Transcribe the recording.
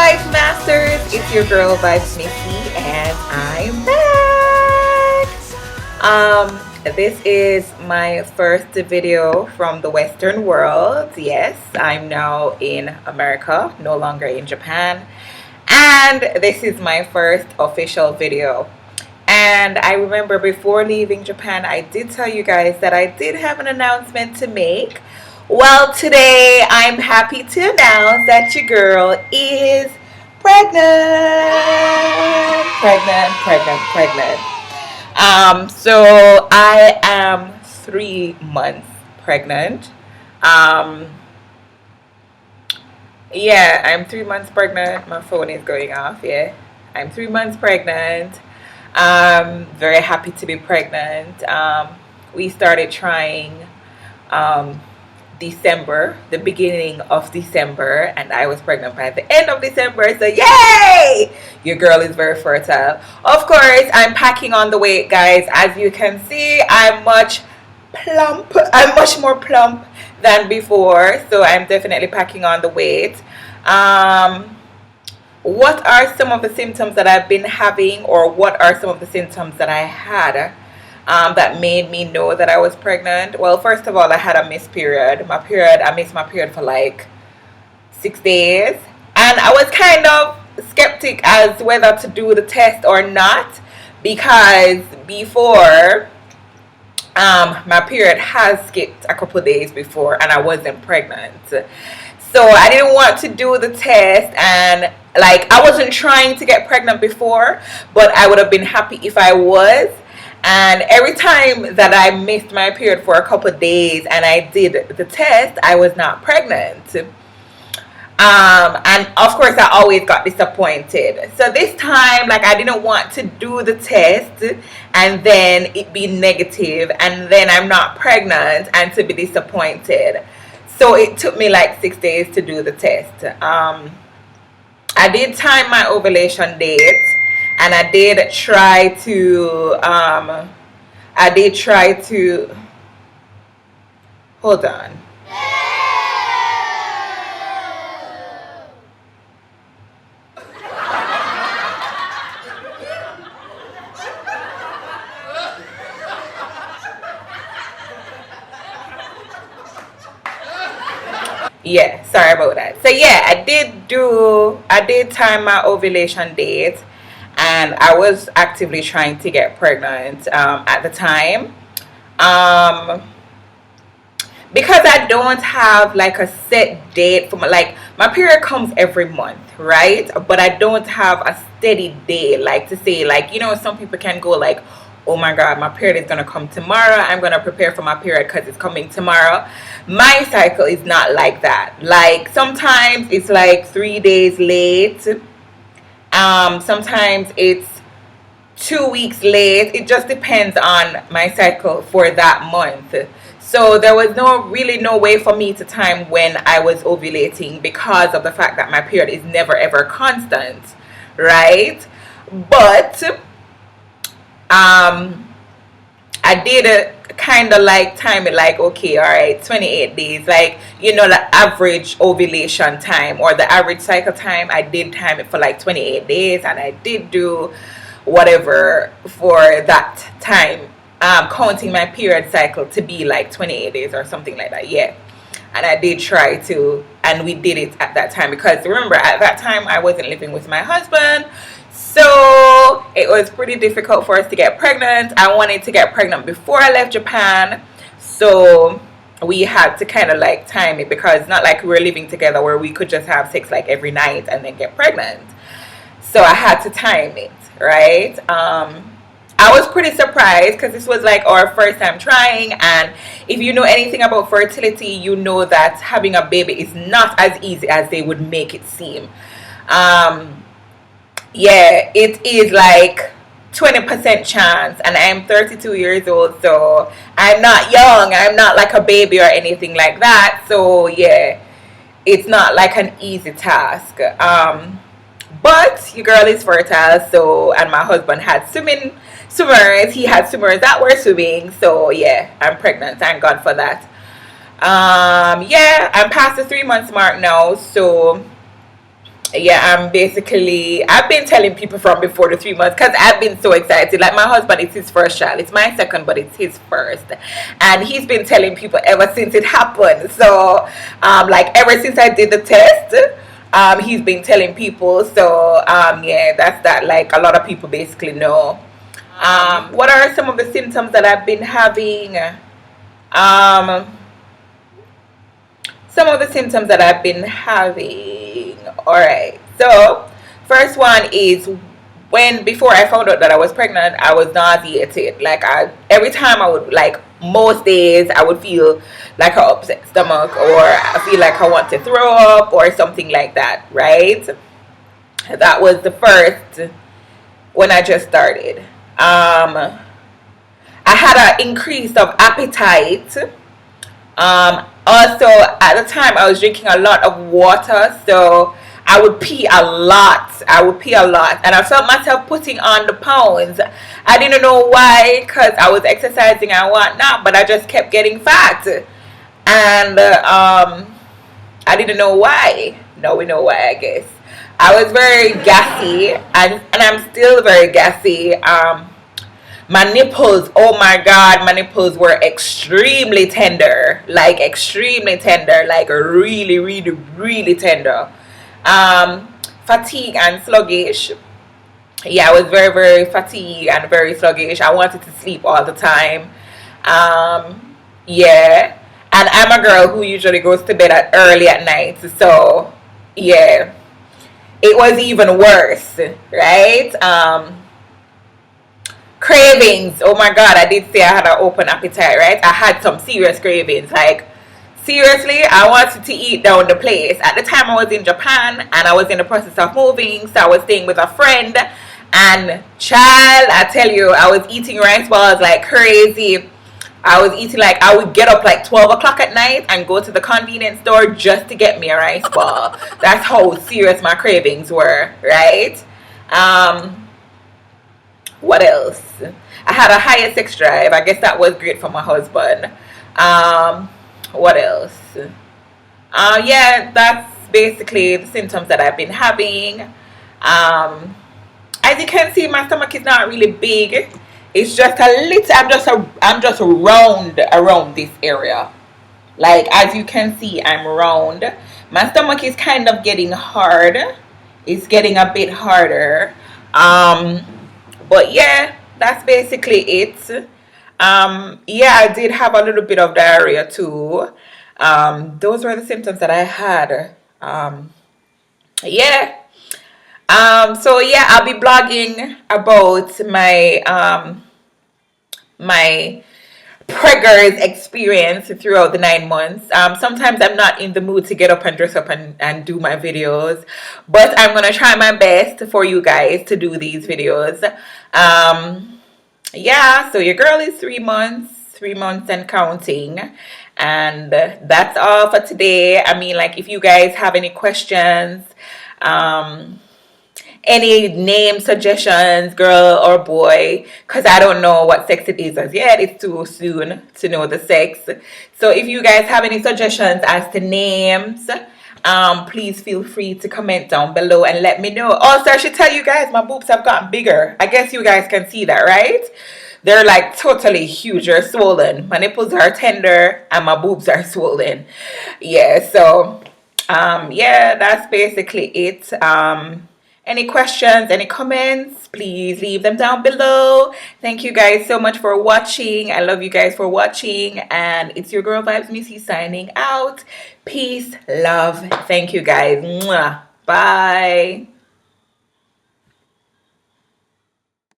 Wife Masters, it's your girl Vibes Missy, and I'm back. This is my first video from the Western world. Yes, I'm now in America, no longer in Japan, and this is my first official video. And I remember before leaving Japan, I did tell you guys that I did have an announcement to make. Well, today I'm happy to announce that your girl is pregnant. Pregnant. So I am 3 months pregnant. Um, yeah, I'm 3 months pregnant. My phone is going off. Yeah, I'm 3 months pregnant. Very happy to be pregnant. We started trying December, the beginning of December, and I was pregnant by the end of December. So yay! Your girl is very fertile. Of course, I'm packing on the weight, guys. As you can see, I'm much more plump than before. So I'm definitely packing on the weight. What are some of the symptoms that I've been having, or what are some of the symptoms that I had that made me know that I was pregnant? Well, first of all, I had a missed period. I missed my period for like 6 days, and I was kind of skeptic as whether to do the test or not, because before my period has skipped a couple days before and I wasn't pregnant. So I didn't want to do the test, and like I wasn't trying to get pregnant before, but I would have been happy if I was. And every time that I missed my period for a couple of days and I did the test, I was not pregnant. And of course I always got disappointed. So this time, like, I didn't want to do the test and then it be negative and then I'm not pregnant and to be disappointed. So it took me like 6 days to do the test. I did time my ovulation date, and I did try to hold on. Yeah, sorry about that. So yeah, I did time my ovulation date, and I was actively trying to get pregnant at the time. Um, because I don't have like a set date for my period comes every month, right? But I don't have a steady day, like to say, like, some people can go like, oh my god, my period is gonna come tomorrow, I'm gonna prepare for my period because it's coming tomorrow. My cycle is not like that. Like, sometimes it's like 3 days late, sometimes it's 2 weeks late. It just depends on my cycle for that month. So there was really no way for me to time when I was ovulating, because of the fact that my period is never ever constant, right? But I did kind of like time it, like, okay, all right, 28 days, like, the average ovulation time or the average cycle time. I did time it for like 28 days, and I did do whatever for that time, counting my period cycle to be like 28 days or something like that. Yeah, and I did try to, and we did it at that time, because remember, at that time I wasn't living with my husband, so it was pretty difficult for us to get pregnant. I wanted to get pregnant before I left Japan, so we had to kind of like time it, because not like we were living together where we could just have sex like every night and then get pregnant. So I had to time it, right? I was pretty surprised, because this was like our first time trying, and if you know anything about fertility, you know that having a baby is not as easy as they would make it seem. Yeah, it is like 20% chance, and I'm 32 years old, so I'm not young, I'm not like a baby or anything like that. So yeah, it's not like an easy task. But your girl is fertile, so, and my husband had swimmers, he had swimmers that were swimming, so yeah, I'm pregnant, thank God for that. Yeah, I'm past the 3 months mark now, so yeah, I'm basically, I've been telling people from before the 3 months because I've been so excited. Like, my husband, it's his first child. It's my second, but it's his first. And he's been telling people ever since it happened. So, like, ever since I did the test, he's been telling people. So, yeah, that's that. Like, a lot of people basically know. What are some of the symptoms that I've been having? Um, some of the symptoms that I've been having. All right. So, first one is when before I found out that I was pregnant, I was nauseated. Like, every time I would, like, most days I would feel like an upset stomach, or I feel like I want to throw up or something like that, right? That was the first when I just started. I had an increase of appetite. Also, at the time, I was drinking a lot of water, so I would pee a lot. I would pee a lot, and I felt myself putting on the pounds. I didn't know why, because I was exercising and whatnot, but I just kept getting fat, and I didn't know why. Now we know why, I guess. I was very gassy, and I'm still very gassy. My nipples, oh my god, my nipples were extremely tender, like extremely tender, like really, really, really tender. Fatigue and sluggish. Yeah, I was very, very fatigued and very sluggish. I wanted to sleep all the time. Yeah, and I'm a girl who usually goes to bed early at night, so yeah, it was even worse, right? Cravings, oh my god, I did say I had an open appetite, right? I had some serious cravings, like, seriously, I wanted to eat down the place. At the time, I was in Japan and I was in the process of moving, so I was staying with a friend, and child, I tell you, I was eating rice balls like crazy. I was eating, like, I would get up like 12 o'clock at night and go to the convenience store just to get me a rice ball. That's how serious my cravings were, right? What else? I had a higher sex drive. I guess that was great for my husband. What else? Yeah, that's basically the symptoms that I've been having. As you can see, my stomach is not really big. It's just a little. I'm just round around this area. Like, as you can see, I'm round. My stomach is kind of getting hard. It's getting a bit harder. But yeah, that's basically it. Yeah, I did have a little bit of diarrhea too. Those were the symptoms that I had. Yeah. So yeah, I'll be blogging about my Preggers experience throughout the 9 months. Sometimes I'm not in the mood to get up and dress up and do my videos, but I'm gonna try my best for you guys to do these videos. Yeah, so your girl is 3 months and counting, and that's all for today. I mean, like, if you guys have any questions, any name suggestions, girl or boy, because I don't know what sex it is as yet. It's too soon to know the sex. So if you guys have any suggestions as to names, please feel free to comment down below and let me know. Also, I should tell you guys, my boobs have gotten bigger. I guess you guys can see that, right? They're like totally huge. They're swollen. My nipples are tender and my boobs are swollen. Yeah, so yeah, that's basically it. Any questions, any comments, please leave them down below. Thank you guys so much for watching. I love you guys for watching, and it's your girl Vibes Missy signing out. Peace, love. Thank you guys. Mwah. Bye.